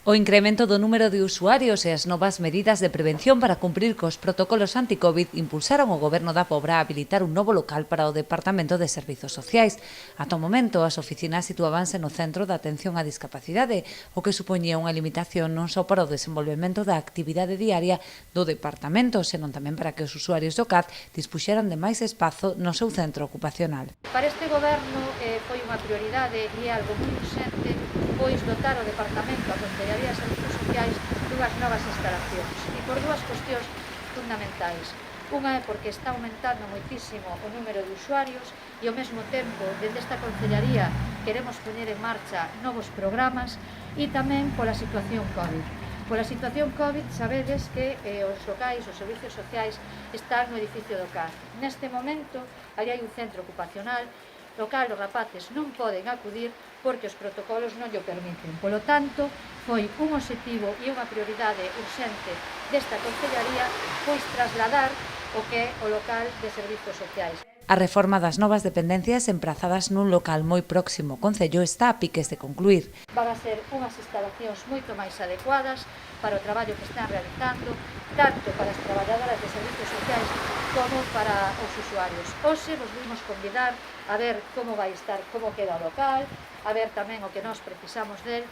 O incremento do número de usuarios e as novas medidas de prevención para cumprir cos protocolos anti-Covid impulsaron o Goberno da Pobra a habilitar un novo local para o Departamento de Servizos Sociais. Ata o momento, as oficinas situábanse no Centro de Atención á Discapacidade, o que supoñía unha limitación non só para o desenvolvemento da actividade diaria do Departamento, senón tamén para que os usuarios do CAD dispuxeran de máis espazo no seu centro ocupacional. Para este Goberno foi unha prioridade e algo moi urxente pois dotar o Departamento, a Consellería de Servizos Sociais, dúas novas instalacións e por dúas cuestións fundamentais. Unha é porque está aumentando moitísimo o número de usuarios e ao mesmo tempo, dende esta Consellería, queremos poñer en marcha novos programas e tamén pola situación COVID. Pola situación COVID, sabedes que os locais, os servizos sociais, están no edificio do CAD. Neste momento, ali hai un centro ocupacional, no cal os rapaces non poden acudir porque os protocolos non llo permiten. Polo tanto, foi un obxectivo e unha prioridade urxente desta Consellería pois trasladar o que é o local de servizos sociais. A reforma das novas dependencias emprazadas nun local moi próximo ao Concello está a piques de concluir. Van a ser unhas instalacións moito máis adecuadas para o traballo que están realizando, tanto para as traballadoras de servizos sociais como para os usuarios. Hoxe vos vimos convidar a ver como vai estar, como queda o local, a ver tamén o que nós precisamos del,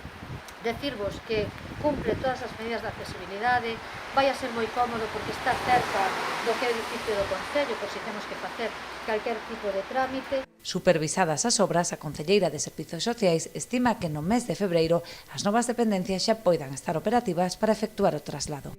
decirvos que cumple todas as medidas de accesibilidade, vai a ser moi cómodo porque está cerca do que é o edificio do Concello, por si temos que facer calquer tipo de trámite. Supervisadas as obras, a Concelleira de Servizos Sociais estima que no mes de febreiro as novas dependencias xa poidan estar operativas para efectuar o traslado.